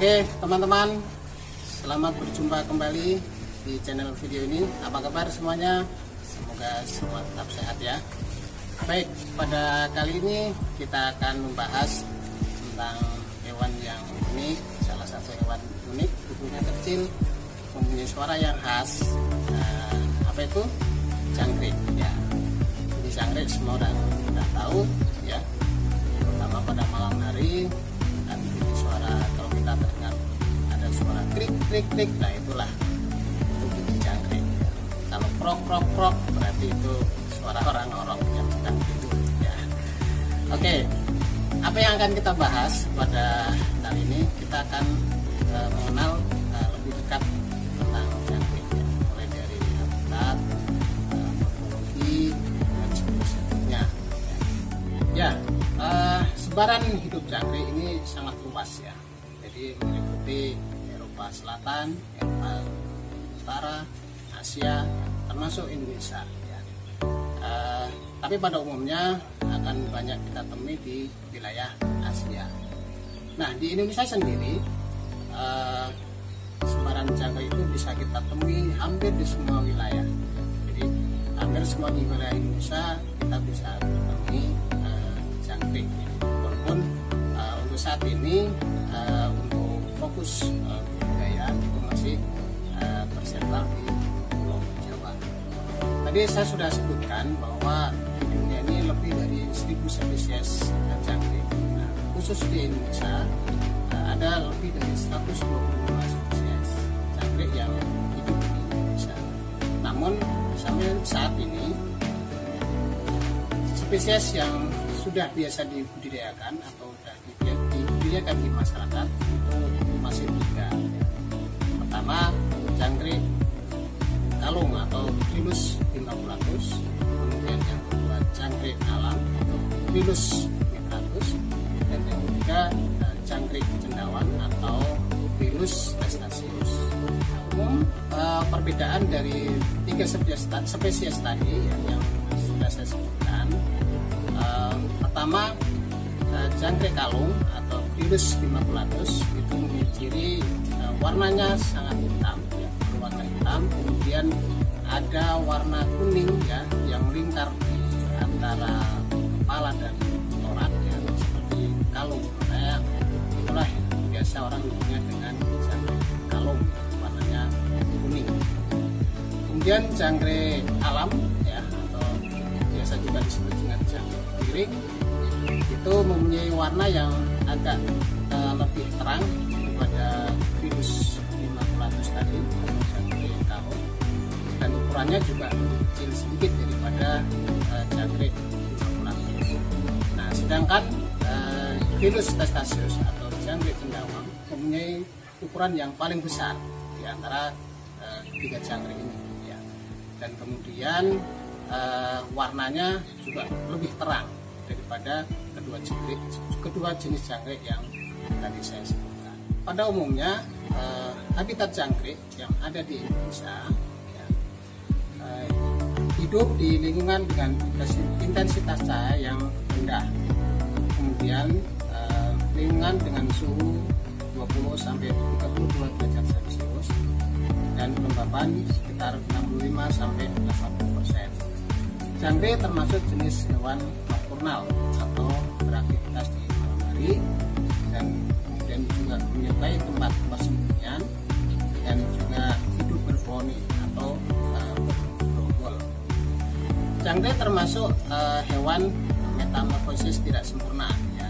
Oke teman-teman, selamat berjumpa kembali di channel video ini. Apa kabar semuanya? Semoga semua tetap sehat ya. Baik, pada kali ini kita akan membahas tentang hewan yang unik. Salah satu hewan unik, tubuhnya kecil, mempunyai suara yang khas. Apa itu? Jangkrik ya. Jadi jangkrik semua orang sudah tahu ya, terutama pada malam hari. Dan suara, kalau kita terdengar ada suara krik krik krik, nah itulah itu bunyi jangkrik ya. Kalau prok prok prok berarti itu suara orang-orang yang sedang tidur ya. Oke, apa yang akan kita bahas pada kali ini? Kita akan mengenal lebih dekat tentang jangkrik ya, mulai dari habitat, morfologi dan seterusnya ya. Sebaran hidup jangkrik ini sangat luas ya. Jadi meliputi Eropa Selatan, Eropa Utara, Asia, termasuk Indonesia ya. Tapi pada umumnya akan banyak kita temui di wilayah Asia. Nah, di Indonesia sendiri sebaran jangkrik itu bisa kita temui hampir di semua wilayah. Jadi hampir semua di wilayah Indonesia kita bisa temui jangkrik. Walaupun untuk saat ini untuk fokus budidaya itu masih tersentral di Pulau Jawa. Tadi saya sudah sebutkan bahwa di dunia ini lebih dari 1000 spesies jangkrik. Nah, khusus di Indonesia ada lebih dari 125 spesies jangkrik yang hidup di Indonesia. Namun sampai saat ini spesies yang sudah biasa dibudidayakan atau sudah dibudidayakan di masyarakat itu masih 3 ya. Pertama, jangkrik kalung atau Trilus pinnaculatus. Kemudian yang kedua, jangkrik alam atau Trilus nigratus. Dan yang ketiga, jangkrik cendawan atau Trilus testasius. Umum perbedaan dari 3 spesies tadi ya, yang sudah saya sebutkan. Pertama, jangkrik kalung atau Trilus pinnaculatus itu memiliki ciri warnanya sangat hitam ya, berwarna hitam. Kemudian ada warna kuning ya, yang melingkar di antara kepala dan torak ya, seperti kalung. Makanya itulah biasa orang menyebutnya dengan jangkrik kalung ya, warnanya kuning. Kemudian jangkrik alam ya, atau biasa juga disebut dengan jangkrik birik, itu mempunyai warna yang agak lebih terang daripada Trilus pinnaculatus tadi atau jangkrik kalung, dan ukurannya juga lebih kecil sedikit daripada jangkrik pinnaculatus. Nah, sedangkan Trilus testasius atau jangkrik cendawan mempunyai ukuran yang paling besar di antara 3 jangkrik ini ya. Dan kemudian warnanya juga lebih terang daripada kedua jenis jangkrik yang tadi saya sebutkan. Pada umumnya habitat jangkrik yang ada di Indonesia ya, hidup di lingkungan dengan intensitas cahaya yang rendah, kemudian lingkungan dengan suhu 20 sampai 32 derajat Celcius dan kelembapan sekitar 65 sampai 80%. Jangkrik termasuk jenis hewan nocturnal atau beraktivitas di malam hari, dan kemudian juga menyukai tempat persembunyian dan juga hidup berfoni atau bergerombol. Jangkrik termasuk hewan metamorfosis tidak sempurna ya.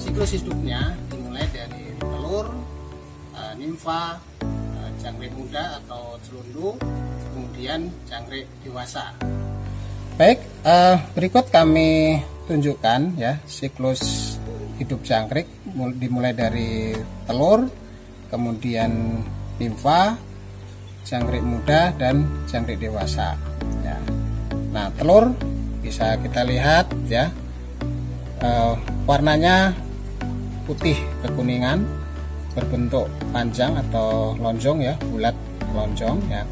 Siklus hidupnya dimulai dari telur, nimfa, jangkrik muda atau celundu, kemudian jangkrik dewasa. Baik, berikut kami tunjukkan ya siklus hidup jangkrik dimulai dari telur, kemudian nimfa, jangkrik muda, dan jangkrik dewasa ya. Nah, telur bisa kita lihat ya, warnanya putih kekuningan, berbentuk panjang atau lonjong ya, bulat lonjong ya.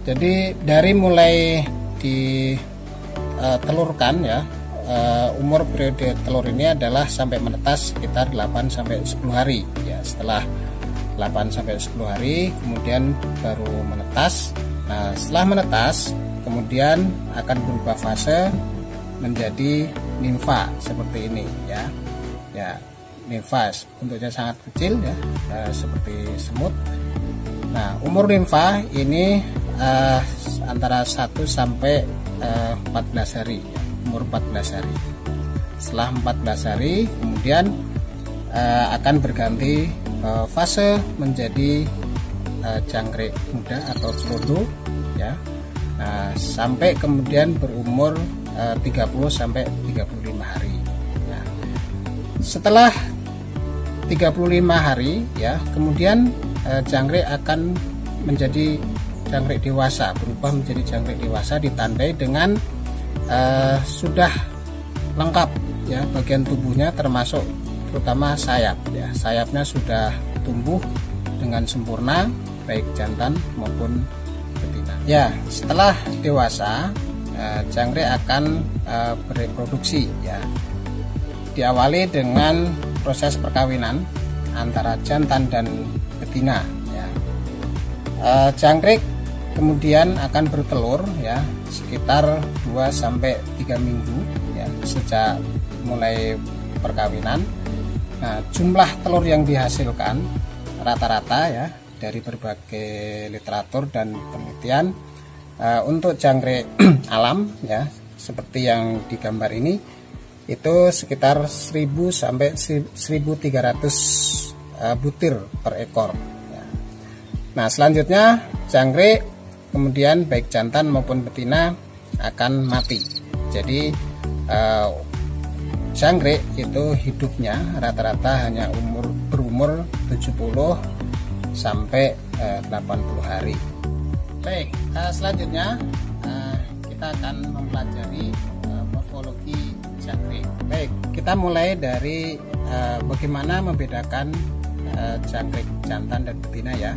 Jadi dari mulai telurkan ya, umur periode telur ini adalah sampai menetas sekitar 8 sampai 10 hari ya. Setelah 8-10 hari, kemudian baru menetas. Nah, setelah menetas kemudian akan berubah fase menjadi nimfa seperti ini ya. Ya, nimfa bentuknya sangat kecil ya, seperti semut. Nah, umur nimfa ini antara 1 sampai 14 hari ya, umur 14 hari. Setelah 14 hari kemudian akan berganti fase menjadi jangkrik muda atau celodo ya. Nah, sampai kemudian berumur 30 sampai 35 hari ya. Setelah 35 hari ya, kemudian jangkrik akan menjadi jangkrik dewasa, berubah menjadi jangkrik dewasa, ditandai dengan sudah lengkap ya bagian tubuhnya, termasuk terutama sayap ya. Sayapnya sudah tumbuh dengan sempurna, baik jantan maupun betina. Ya, setelah dewasa jangkrik akan bereproduksi ya. Diawali dengan proses perkawinan antara jantan dan betina ya. Jangkrik kemudian akan bertelur ya sekitar 2 sampai 3 minggu ya sejak mulai perkawinan. Nah, jumlah telur yang dihasilkan rata-rata ya dari berbagai literatur dan penelitian untuk jangkrik alam ya seperti yang digambar ini itu sekitar 1000 sampai 1300 butir per ekor ya. Nah, selanjutnya jangkrik kemudian baik jantan maupun betina akan mati. Jadi jangkrik itu hidupnya rata-rata hanya berumur 70 sampai 80 hari. Baik, selanjutnya kita akan mempelajari morfologi jangkrik. Baik, kita mulai dari bagaimana membedakan jangkrik jantan dan betina ya,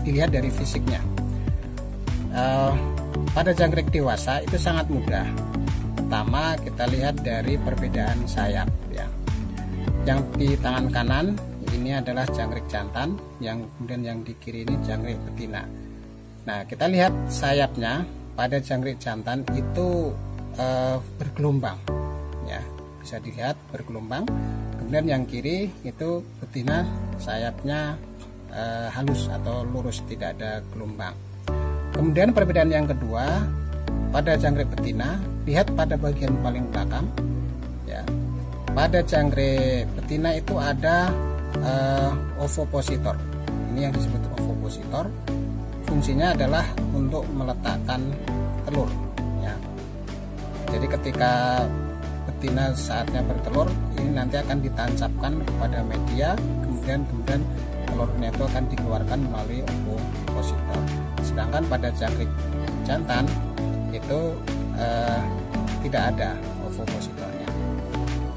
dilihat dari fisiknya. Pada jangkrik dewasa itu sangat mudah. Pertama kita lihat dari perbedaan sayap ya. Yang di tangan kanan ini adalah jangkrik jantan, yang kemudian yang di kiri ini jangkrik betina. Nah, kita lihat sayapnya pada jangkrik jantan itu bergelombang ya, bisa dilihat bergelombang. Kemudian yang kiri itu betina, sayapnya halus atau lurus, tidak ada gelombang. Kemudian perbedaan yang kedua, pada jangkrik betina, lihat pada bagian paling belakang ya. Pada jangkrik betina itu ada ovopositor. Ini yang disebut ovopositor. Fungsinya adalah untuk meletakkan telur ya. Jadi ketika betina saatnya bertelur, ini nanti akan ditancapkan kepada media, kemudian telurnya itu akan dikeluarkan melalui ovopositor. Sedangkan pada jangkrik jantan itu tidak ada ovopositornya.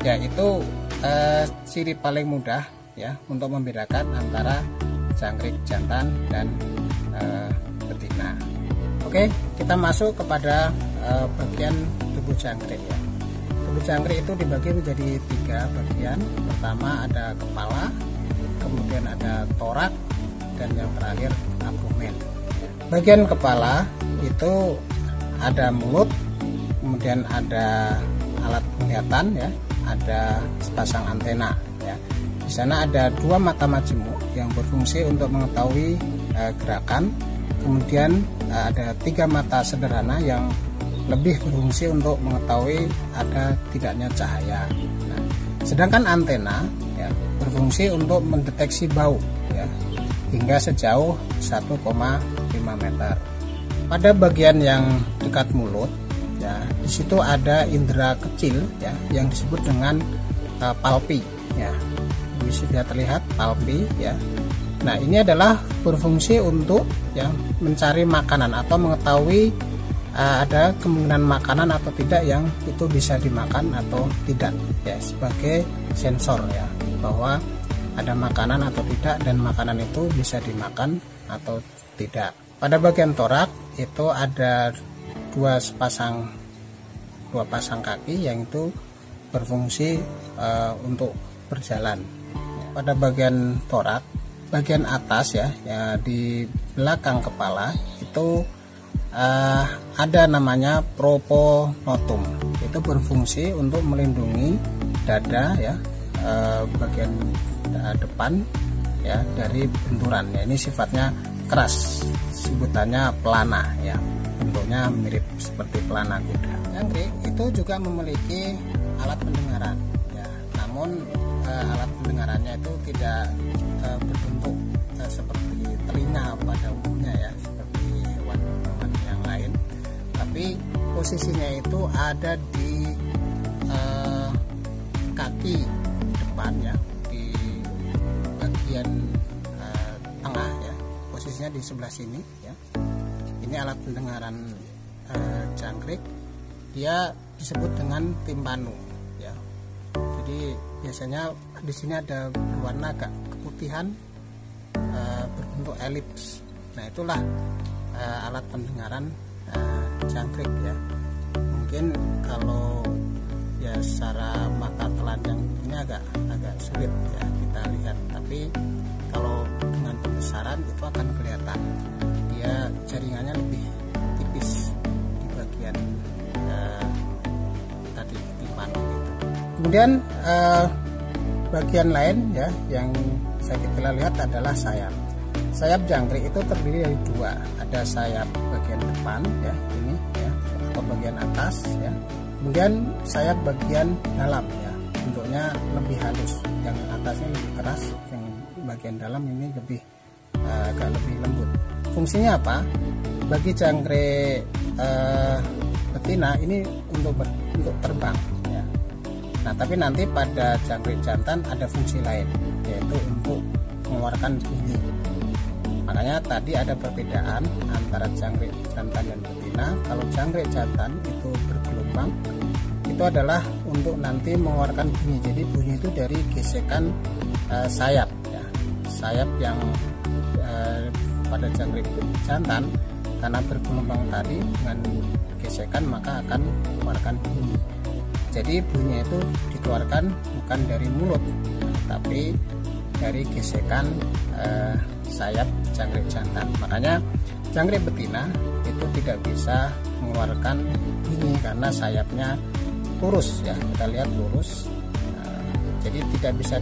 Ya, itu ciri paling mudah ya untuk membedakan antara jangkrik jantan dan betina. Oke, kita masuk kepada bagian tubuh jangkrik ya. Tubuh jangkrik itu dibagi menjadi 3 bagian. Pertama ada kepala, kemudian ada torak, dan yang terakhir abdomen. Bagian kepala itu ada mulut, kemudian ada alat penglihatan ya, ada sepasang antena ya. Di sana ada 2 mata majemuk yang berfungsi untuk mengetahui gerakan, kemudian ada 3 mata sederhana yang lebih berfungsi untuk mengetahui ada tidaknya cahaya. Nah, sedangkan antena ya berfungsi untuk mendeteksi bau ya hingga sejauh 1,5 meter. Pada bagian yang dekat mulut ya, di situ ada indera kecil ya yang disebut dengan palpi ya. Bisa terlihat palpi ya. Nah, ini adalah berfungsi untuk ya mencari makanan atau mengetahui ada kemungkinan makanan atau tidak yang itu bisa dimakan atau tidak ya, sebagai sensor ya bahwa ada makanan atau tidak dan makanan itu bisa dimakan atau tidak. Pada bagian torak itu ada dua pasang kaki yang itu berfungsi untuk berjalan. pada bagian torak, bagian atas ya di belakang kepala itu ada namanya proponotum. Itu berfungsi untuk melindungi dada ya, bagian depan ya dari benturan ya. Ini sifatnya keras, sebutannya pelana ya, bentuknya mirip seperti pelana kuda. Jangkrik itu juga memiliki alat pendengaran ya, namun alat pendengarannya itu tidak berbentuk seperti telinga pada umumnya ya, seperti hewan-hewan yang lain, tapi posisinya itu ada di kaki depan ya, di bagian tengah ya, posisinya di sebelah sini ya. Ini alat pendengaran jangkrik, dia disebut dengan timpano ya. Jadi biasanya di sini ada berwarna agak keputihan, berbentuk elips. Nah, itulah alat pendengaran jangkrik ya. Mungkin kalau ya secara mata telanjang ini agak sulit ya kita lihat, tapi kalau dengan pembesaran itu akan kelihatan dia jaringannya lebih tipis di bagian tadi timpano gitu. Kemudian bagian lain ya yang bisa kita lihat adalah sayap. Sayap jangkrik itu terdiri dari dua, ada sayap bagian depan ya, ini ya, atau bagian atas ya, kemudian sayap bagian dalam ya, bentuknya lebih halus, yang atasnya lebih keras, yang bagian dalam ini lebih agak lebih lembut. Fungsinya apa? Bagi jangkrik betina ini untuk terbang ya. Nah, tapi nanti pada jangkrik jantan ada fungsi lain, yaitu untuk mengeluarkan bunyi. Makanya tadi ada perbedaan antara jangkrik jantan dan betina. Kalau jangkrik jantan itu bergelombang, itu adalah untuk nanti mengeluarkan bunyi. Jadi bunyi itu dari gesekan sayap ya. Sayap yang pada jangkrik jantan karena bergelombang tadi dengan gesekan maka akan mengeluarkan bunyi. Jadi bunyi itu dikeluarkan bukan dari mulut, tapi dari gesekan sayap jangkrik jantan. Makanya jangkrik betina itu tidak bisa mengeluarkan bunyi karena sayapnya lurus ya, kita lihat lurus, jadi tidak bisa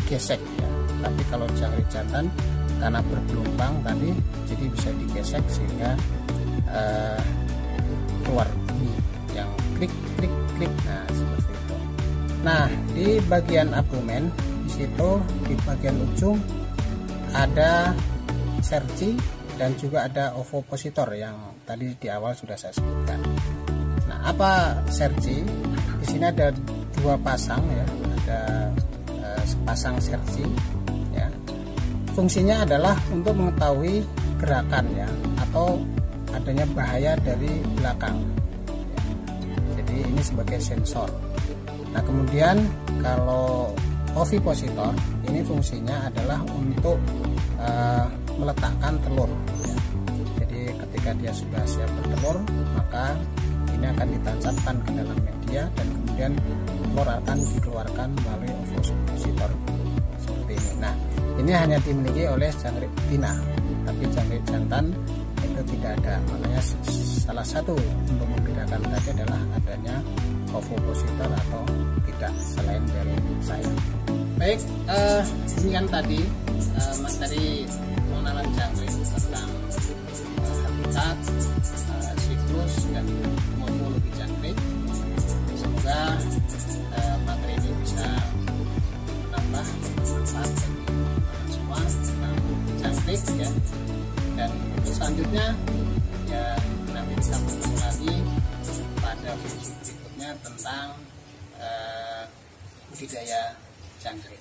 digesek ya. Tapi kalau jangkrik jantan karena bergelombang tadi, jadi bisa digesek sehingga keluar bunyi yang klik klik klik. Nah, seperti itu. Nah, di bagian abdomen di situ di bagian ujung ada serci dan juga ada ovipositor yang tadi di awal sudah saya sebutkan. Nah, apa serci? Di sini ada dua pasang ya, ada sepasang serci ya. Fungsinya adalah untuk mengetahui gerakan ya, atau adanya bahaya dari belakang ya. Jadi ini sebagai sensor. Nah, kemudian kalau ovipositor ini fungsinya adalah untuk meletakkan telur ya. Jadi ketika dia sudah siap bertelur, maka ini akan ditancapkan ke dalam media dan kemudian telur akan dikeluarkan melalui ovipositor seperti ini. Nah, ini hanya dimiliki oleh jangkrik betina, tapi jangkrik jantan itu tidak ada. Makanya salah satu untuk membedakan tadi adalah adanya ovipositor atau tidak selain dari sayap. Baik, demikian tadi materi pengenalan jangkrik tentang habitat, siklus dan morfologi jangkrik. Semoga materi ini bisa menambah manfaat bagi semua tentang jangkrik ya. Dan untuk selanjutnya ya nanti kita bertemu lagi pada video berikutnya tentang budidaya jangkrik.